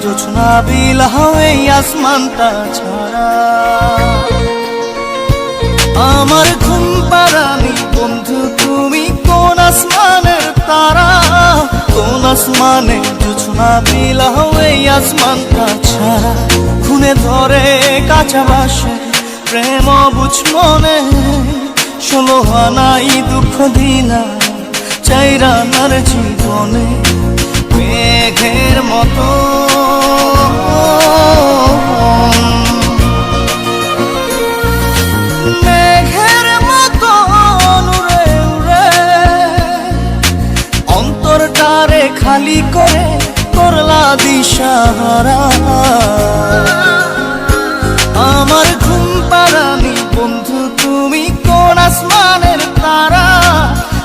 জোছনা বিলাও এই আসমানটা ছাড়া। আমার ঘুম পাড়ানি বন্ধু তুমি কোন আসমানের তারা, কোন আসমানে জোছনা বিলাও এই আসমানটা ছাড়া। খুনে ধরে কাঁচা বাসে প্রেম বুঝ মনে, 16 আনাই দুঃখ দিনা চাইরা নার জীবনে। মেঘের মতো মেঘের মতো উড়ে উড়ে অন্তরটারে খালি করে করলা দিশাহারা। আমার ঘুম পাড়ানি বন্ধু তুমি কোন আসমানের তারা,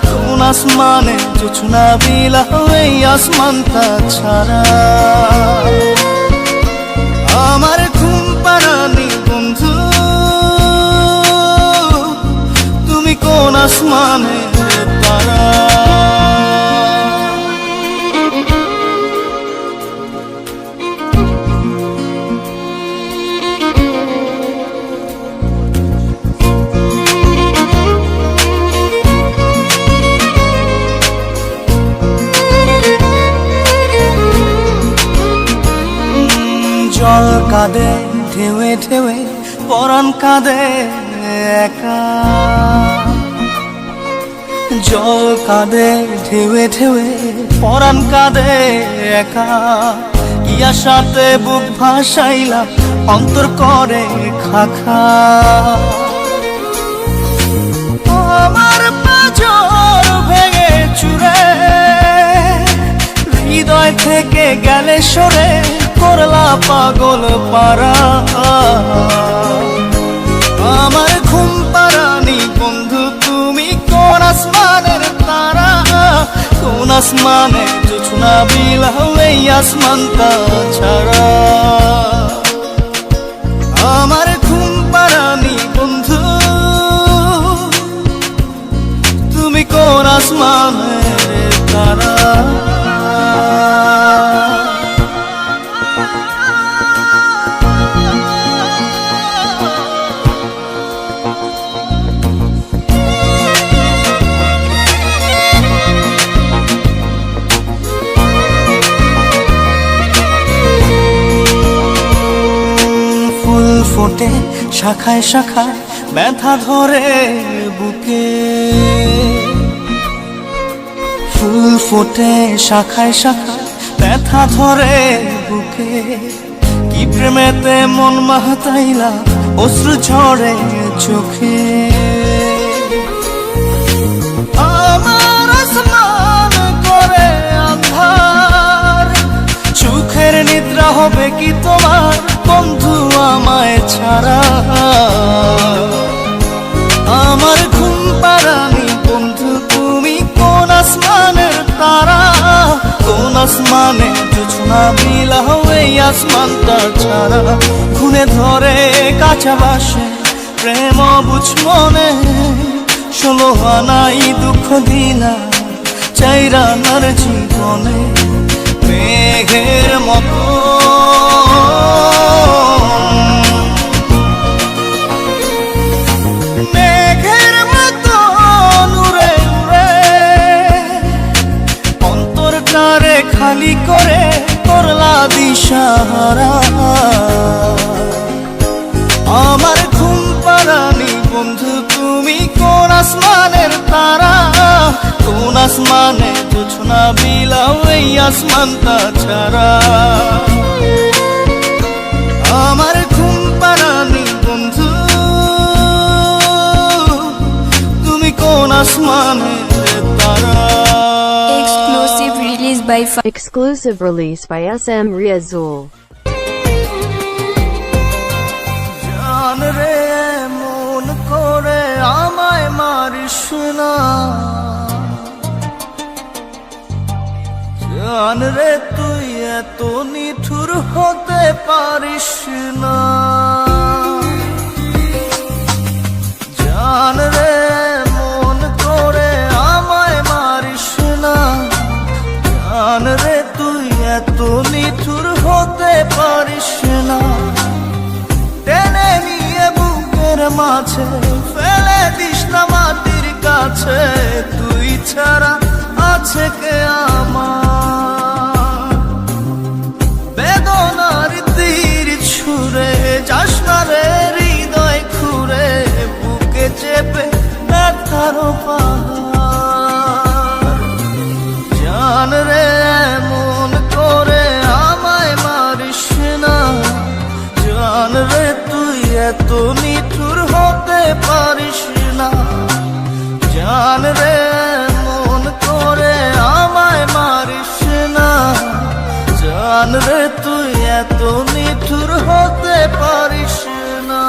কোন আসমানে জোছনা বিলাও এই আসমানটা ছাড়া। আমার ঘুম পাড়ানি বন্ধু তুমি কোন আসমানের তারা। জল কাঁদে ঢেউে ঢেউে পরাণ কাঁদে একা, জল কাঁদে ঢেউে ঢেউে পরাণ কাঁদে একা। কি আশাতে বুক ভাসাইলা অন্তর করে খাখা। আমার পাঁজর ভেঙে চুরে হৃদয় থেকে গেলে সরে করলা পাগল পারা। আমার ঘুম পাড়ানি বন্ধু তুমি কোন আসমানের তারা, কোন আসমানে জোছনা বিলাও এই আসমানটা ছাড়া। আমার ঘুম পাড়ানি বন্ধু তুমি কোন আসমানের তারা। ফোটে শাখায় শাখায় ব্যথা ধরে বুকে, ফুল ফোটে শাখায় শাখায় ব্যথা ধরে বুকে। কি প্রেমেতে মন মাতাইলা অশ্রু ঝরে চোখে। আমার আসমান করে আন্ধার, সুখের নিদ্রা হবে কি তোমার বন্ধু আমায় ছাড়া। আমার ঘুম পাড়ানি বন্ধু তুমি কোন আসমানের তারা, কোন আসমানে জোছনা বিলাও এই আসমানটা ছাড়া। খুনে ধরে কাঁচা বাসে প্রেম বুঝ মনে, 16 আনাই দুঃখ দিনা চাইরা নার জীবনে। মেঘের মতো মেঘের মতো উড়ে উড়ে অন্তরটারে খালি করে করলা দিশাহারা। আমার ঘুম পাড়ানি বন্ধু তুমি কোন আসমানের তারা, কোন আসমানে জোছনা বিলাও এই আসমানটা ছাড়া। আমার ঘুম পাড়ানি বন্ধু তুমি কোন আসমানের তারা। Exclusive release by SM Riazul. জান রে মন করে আমায় মারিস না, জান রে তুই এত নিঠুর হতে পারিস না। জান রে মন করে আমায় মারিস না, জান রে তুই এত নিঠুর হতে পারিস না, টেনে নিয়ে বুকের মাঝে ফেলে দিস না মাটির কাছে। তুই ছাড়া আছে কে আমার? বেদনার তীর ছুঁড়ে যাস না রে হৃদয় খুঁড়ে, বুকে চেপে ব্যথারও পাহাড়। জান রে এমন করে আমায় মারিস না, জান রে তুই এত নিঠুর হতে পারিস না। জান রে এমন করে আমায় মারিস না, জান রে তুই এত নিঠুর হতে পারিস না।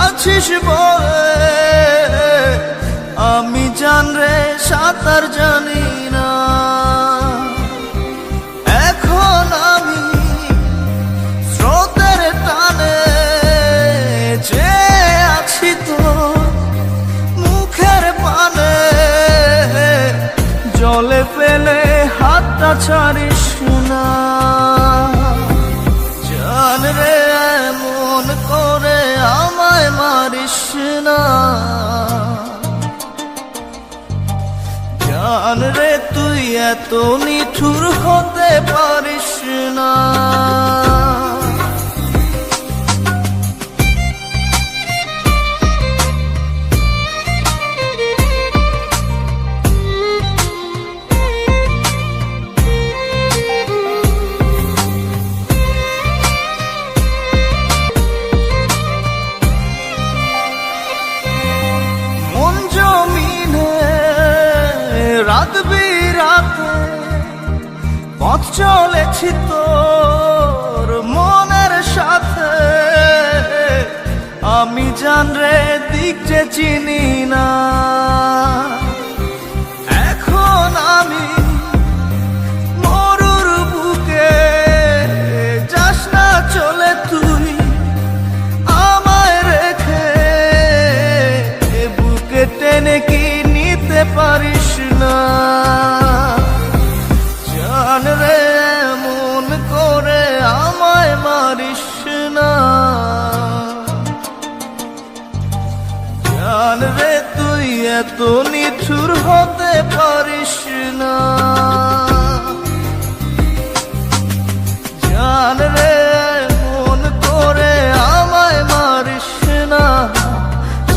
আছিস বলে আমি জান রে সাঁতার জানি না, এখন আমি স্রোতের টানে যে আছি তো মুখের পানে। জলে ফেলে হাতটা ছাড়িস না, জান রে এমন করে আমায় মারিস না। জান রে তুই এত নিঠুর হতে পারিস না। রাত বিরাতে পথ চলেছি তোর মনের সাথে, আমি জান রে দিক যে চিনি না। এখন আমি মরুর বুকে, যাস না চলে তুই আমায় রেখে, বুকে টেনে কি নিতে পারিস না। জান রে এমন করে আমায় মারিস না, জান রে তুই এত নিঠুর হতে পারিস না। জান রে এমন করে আমায় মারিস না,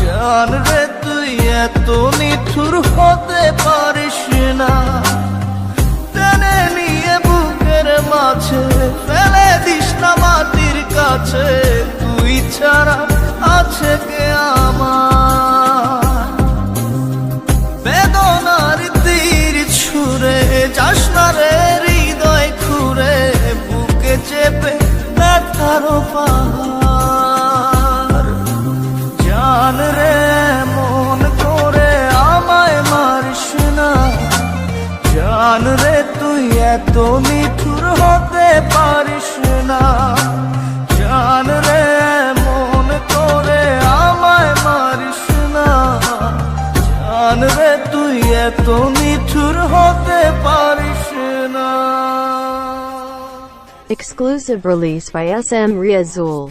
জান রে তুই এত নিঠুর হতে পারিস না। টেনে নিয়ে বুকের মাঝে ফেলে দিস না মাটির কাছে, তুই ছাড়া আছে কে আমার? বেদনার তীর ছুঁড়ে যাস না রে হৃদয় খুঁড়ে, বুকে চেপে ব্যথারও পাহাড়। জান রে এমন করে আমায় মারিস না, জান রে তুই এত নিঠুর হতে পারিস না। জান রে এমন করে আমায় মারিস না, জান রে তুই এত নিঠুর হতে পারিস না। Exclusive release by SM Riazul.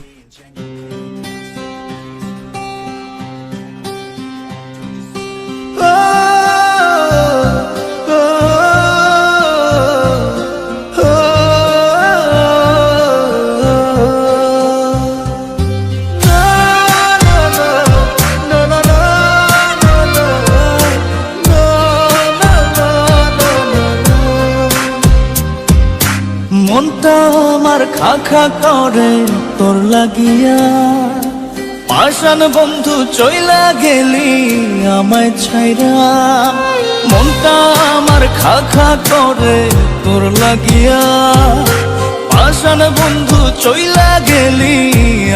মনটা আমার খা খা করে তোর লাগিয়া, পাষাণ বন্ধু চইলা গেলি আমায় ছাইরা। মনটা আমার খা খা করে তোর লাগিয়া, পাষাণ বন্ধু চইলা গেলি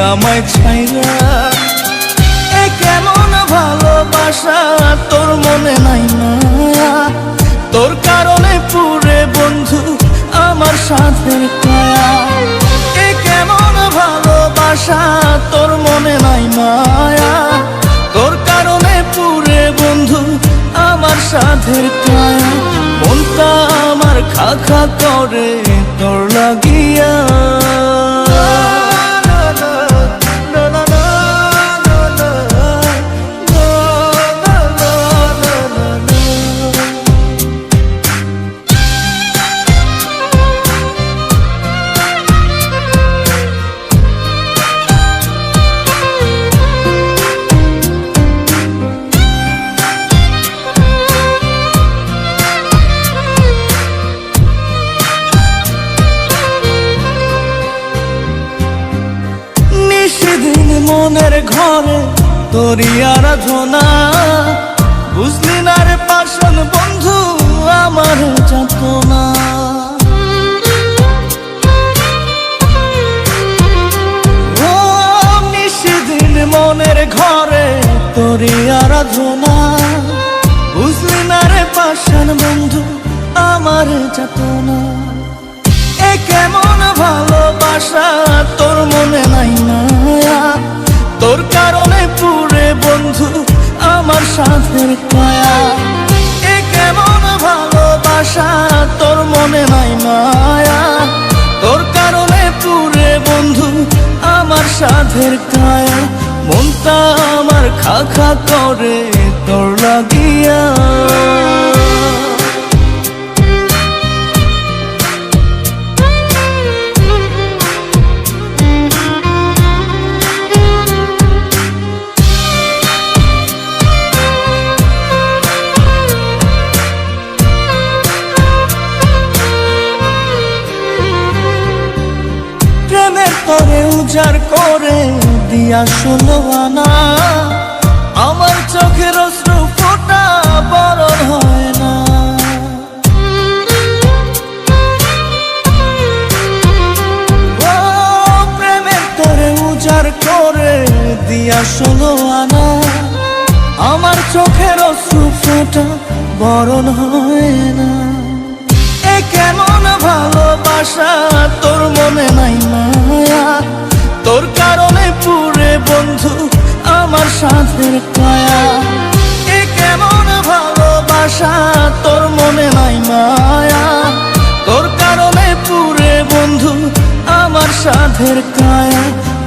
আমায় ছাইরা। এ কেমন ভালোবাসা তোর মনে নাই না, তোর কারণে পুরে বন্ধু আমার সাথের কায়া। এ কেমন ভালোবাসা তোর মনে নাই মায়া, তোর কারণে পুরে বন্ধু আমার সাথের কায়া। মনটা আমার খা খা করে তোর লাগিয়া। সেদিন মনের ঘরে তোরই আরাধনা, বুঝলি না রে পাষাণ বন্ধু আমার যাতনা। ও সেদিন মনের ঘরে তোরই আরাধনা, বুঝলি না রে পাষাণ বন্ধু আমার যাতনা। এ কেমন ভালোবাসা তোর মনে নাই মায়া, তোর কারণে পুরে বন্ধু আমার সাথের কায়া। এ কেমন ভালোবাসা তোর মনে নাই মায়া, তোর কারণে পুরে বন্ধু আমার সাথের কায়া। মনটা আমার খা খা করে তোর লাগিয়া। তরে উজাড় করে দিয়া 16 আনা, আমার চোখের অশ্রু ফোঁটা বরণ হয় না। ও প্রেমের তরে উজাড় করে দিয়া 16 আনা, আমার চোখের অশ্রু ফোঁটা বরণ হয় না। এ কেমন ভালোবাসা তোর মনে নাই মায়া, তোর কারণে পুরে বন্ধু আমার সাথের কায়া। এ কেমন ভালোবাসা তোর মনে নাই মায়া, তোর কারণে পুরে বন্ধু আমার সাথের কায়া।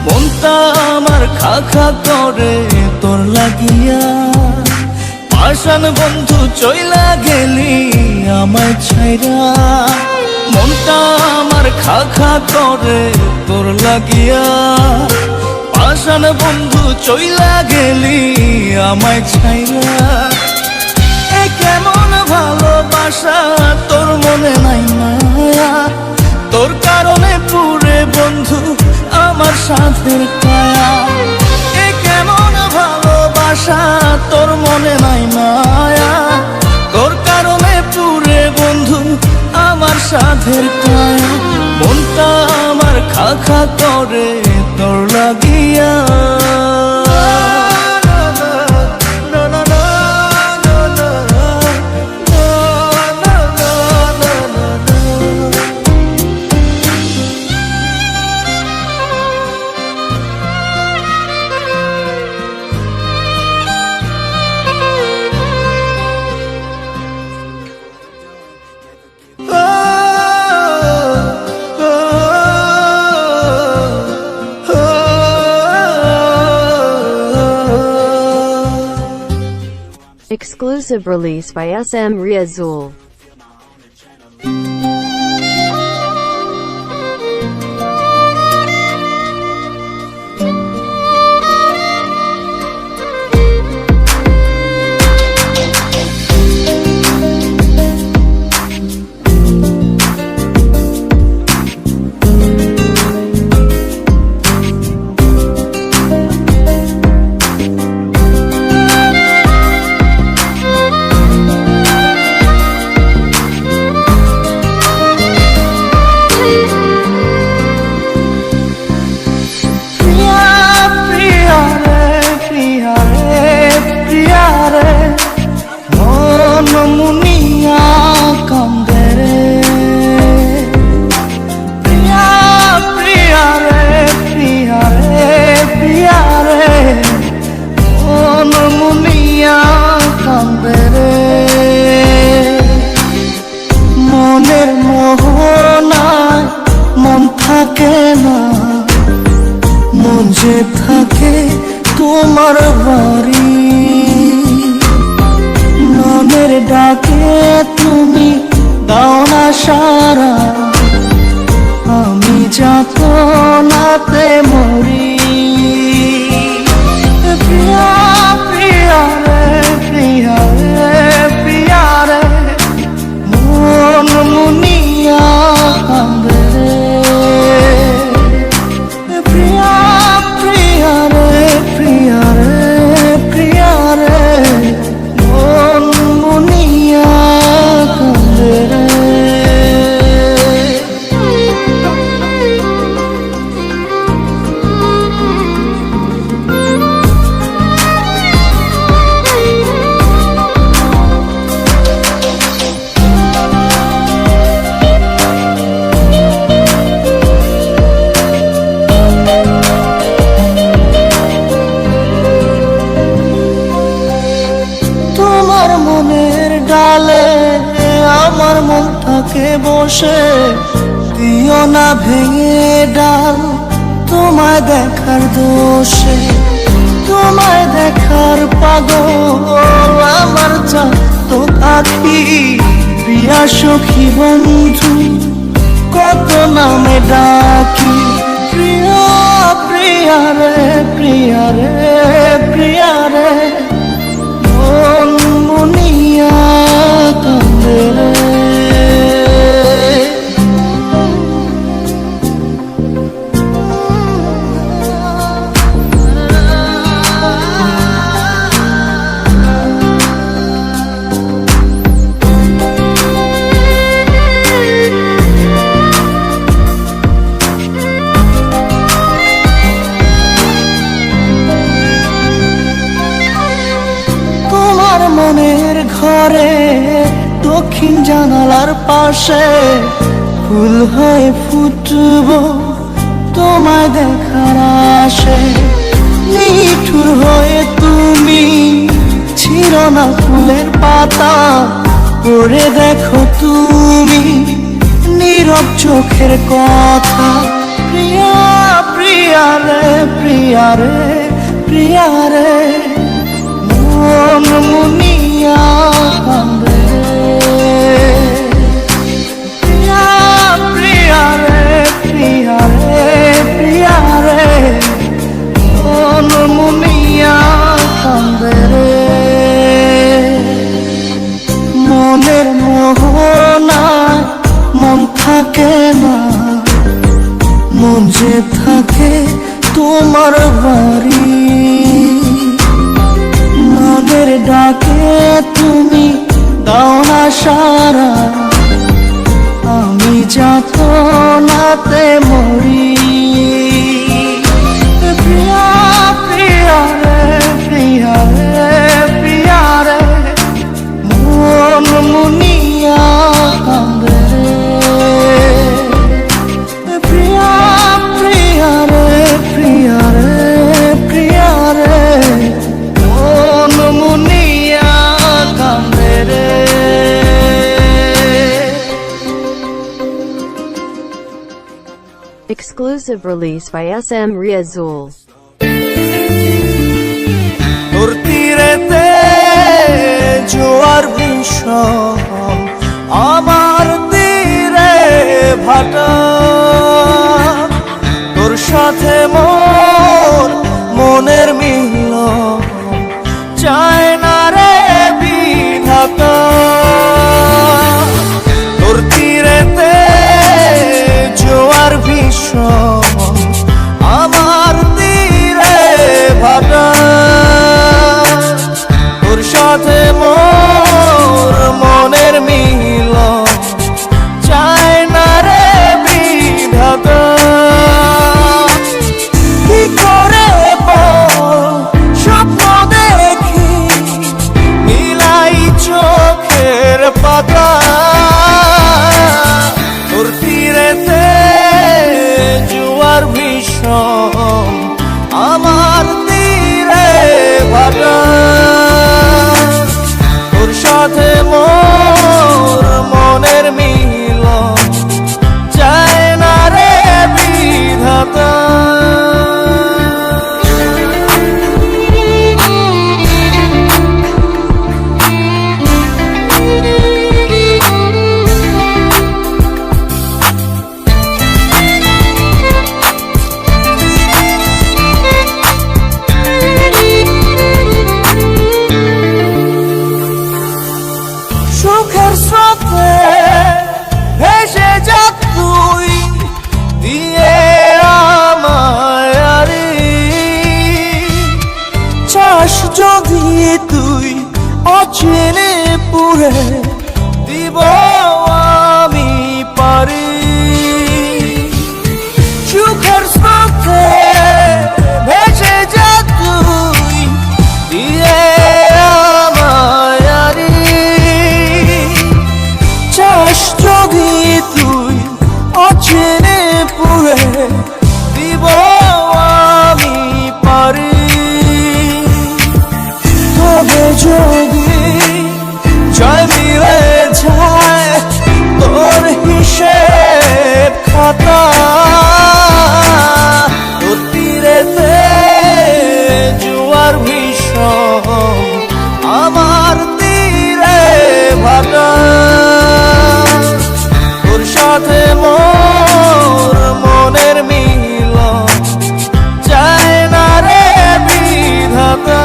মনটা আমার খা খা করে তোর লাগিয়া, পাষাণ বন্ধু চইলা গেলি আমায় ছাইরা। মনটা আমার খা খা করে তোর লাগিয়া, পাষাণ বন্ধু চইলা গেলি আমায় ছাইরা। এ কেমন ভালোবাসা তোর মনে নাই মায়া, তোর কারণে পুরে বন্ধু আমার সাথের কায়া। এ কেমন ভালোবাসা তোর মনে নাই মায়া, তোর কারণে পুরে বন্ধু আমার সাথের কায়া। মনটা আমার খা খা করে তোর লাগিয়া। Exclusive release by SM Riazul. কান্দে রে। মনের মোহনায় মন থাকে না, মন যে থাকে তোমার বাড়ি। মনের ডাকে তুমি দাও না সারা, আমি যাতনাতে মরি। প্রিয়া প্রিয়া রে, প্রিয়া রে, প্রিয়া রে, মন মুনিয়া কান্দে রে। প্রিয়া প্রিয়া রে, প্রিয়া রে, প্রিয়া রে, মন মুনিয়া কান্দে রে। তোমার মনের ডালে আমার মন থাকে বসে, দিও না ভেঙে ডাল তোমায় দেখার দোষে। তোমায় দেখার পাগল আমার তো আখি, প্রিয়া সখী বন্ধু কত নামে ডাকি। প্রিয়া প্রিয়া রে, প্রিয়া রে, প্রিয়া রে, মন মুনিয়া কান্দে রে। তোমার মনের ঘরে দক্ষিণ জানালার পাশে ফুল হয়ে ফুটব তোমায় দেখার আশে। নিঠুর হয়ে তুমি ছিল না ফুলের পাতা, পড়ে দেখো তুমি নীরব চোখের কথা। প্রিয়া প্রিয়া রে, প্রিয়া রে, প্রিয়া রে, মন মুনিয়া কান্দে রে। প্রিয়া প্রিয়া রে, প্রিয়া রে, প্রিয়া রে, মন মুনিয়া কান্দে রে। মনের মোহনায় মন থাকে না, মন যে থাকে তোমার বাড়ি। মনের ডাকে তুমি দাও না সারা, আমি যাতনাতে মরি। প্রিয়া প্রিয়া রে, প্রিয়া রে, প্রিয়া রে, মন মুনিয়া কান্দে রে। প্রিয়া প্রিয়া রে, প্রিয়া রে, প্রিয়া রে, মন মুনিয়া কান্দে রে। Exclusive release by SM Riazul. তোর তীরেতে জোয়ার ভীষণ, আমার তীরে ভাটা। তোর সাথে মোর মনের মিলন, চায় না রে বিধাতা। তোর তীরেতে জোয়ার ভীষণ, আমার তীরে ভাটা। তোর সাথে মোর মনের মিলন, চায় না রে বিধাতা। কি সুখের স্রোতে ভেসে যা তুই দিয়ে আমায় আরে চাস যদি তুই অচেনে পুরে দিব আমি পারি সুখের স্রোতে ভেসে যা তুই দিয়ে আমায় আরে চাস যদি তুই অচেনে পুরে দিব আমি পারি তবে যদি জয় মিলে যায় তোর হিসেব খাতা তোর তীরেতে জোয়ার ভীষণ আমার তীরে ভাটা তোর সাথে মোর মনের মিলন চায় না রে বিধাতা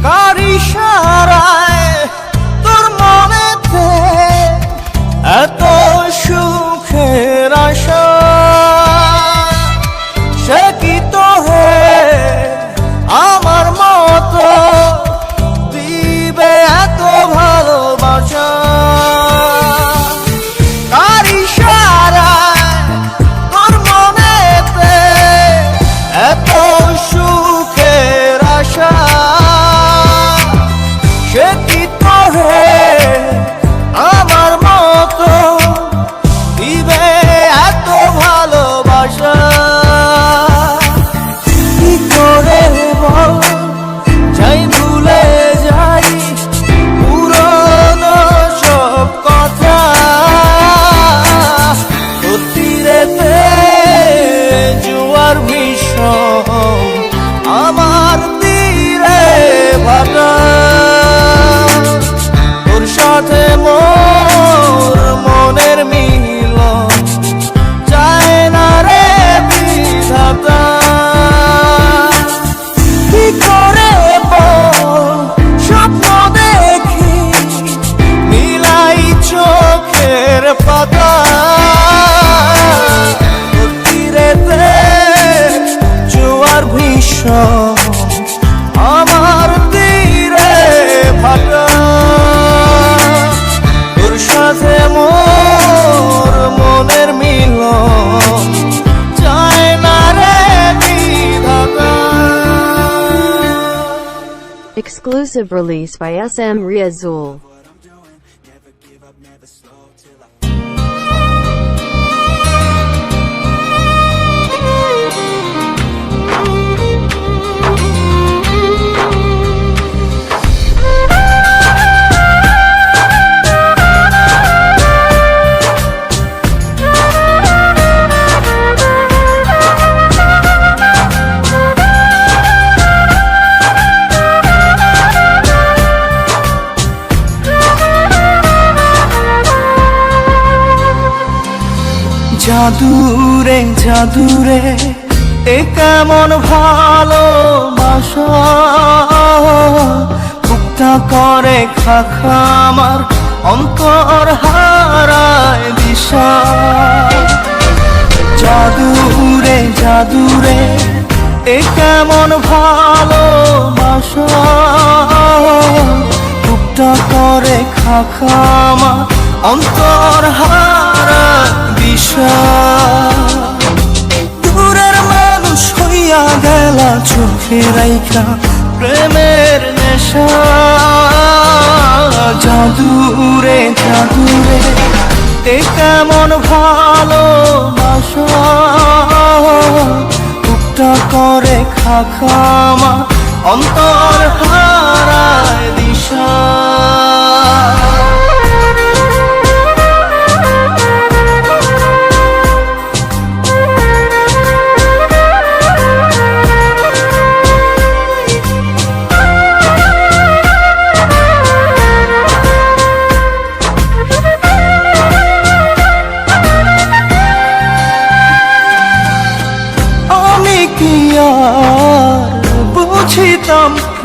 কার ইশারায় তোর মনেতে এত সুখের আশা সে কি তোহে আমার মতো দিবে এত ভালোবাসা কার ইশারায় তোর মনেতে এত সুখের আশা সে কি তোরে আমার মতো দিবে এত ভালোবাসা কি করে বল যাই ভুলে যাই পুরনো সব কথা তোর তীরেতে জোয়ার ভীষণ আমার তীরে ভাটা তোর সাথে মোর মনের মিলন চায় না রে বিধাতা কি করে বল স্বপ্ন দেখি মিলাই চোখের পাতা তোর তীরেতে জোয়ার ভীষণ আমার তীরে ভাটা তোর সাথে মোর মনের মিলন চায় না রে বিধাতা Exclusive release by SM Riazul. জাদুরে জাদুরে এ কেমন ভালোবাসা বুকটা করে খাখা আমার অন্তর হারায় দিশা জাদুরে জাদুরে এ কেমন ভালোবাসা বুকটা করে খাখা আমার অন্তর হারায় দিশা দূরের মানুষ হইয়া গেলা চোখে রাইখা প্রেমের নেশা জাদুরে জাদুরে এ কেমন ভালোবাসা বুকটা করে খাখামা অন্তর হারায় দিশা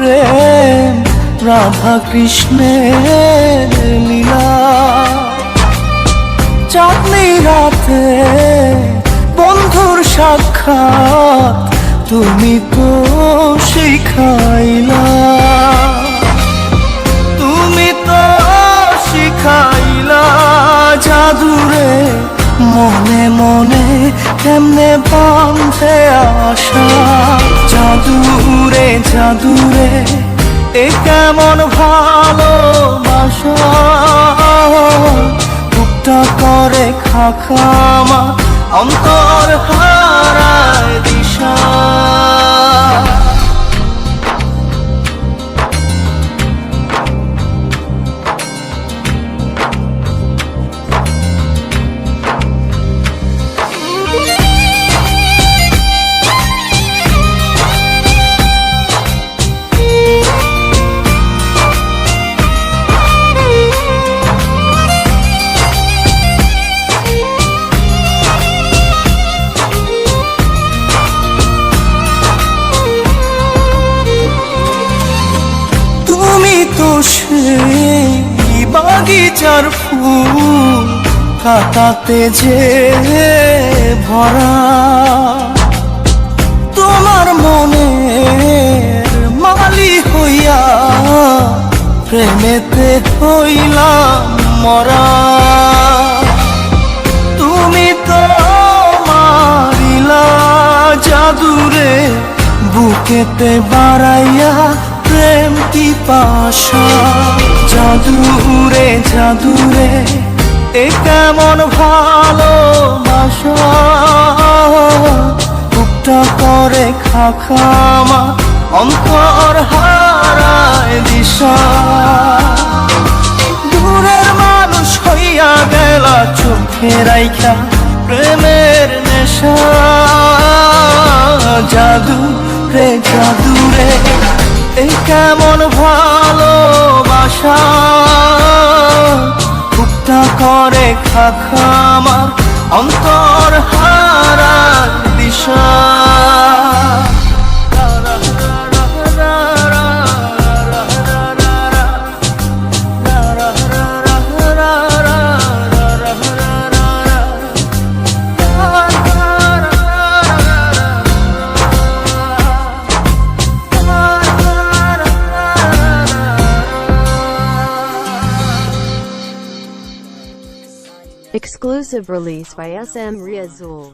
প্রেম রাধা কৃষ্ণের লীলা। চাঁদনি রাতে বন্ধুর সাক্ষাৎ তুমি তো শিখাইলা, তুমি তো শিখাইলা জাদুরে মনে মনে কেমনে বাঁধে আশা। জাদুরে জাদুরে এ কেমন ভালোবাসা, বুকটা করে খাখামা অন্তর হারায় দিশা। সেই বাগিচার ফুল কাটাতে যে ভরা, তোমার মনের মালি হইয়া প্রেমেতে হইলাম মরা। তুমি তো মারিলা জাদুরে বুকেতে বাড়াইয়া প্রেম পিপাসা। জাদুরে জাদুরে এ কেমন ভালোবাসা, বুকটা করে খাখামা অন্তর হারায় দিশা। দূরের মানুষ হইয়া গেলা চোখে রাইখা প্রেমের নেশা। জাদু রে জাদুরে এই কেমন ভালোবাসা, বুকটা করে খাখামার অন্তর হারার দিশা। Exclusive release by SM Riazul.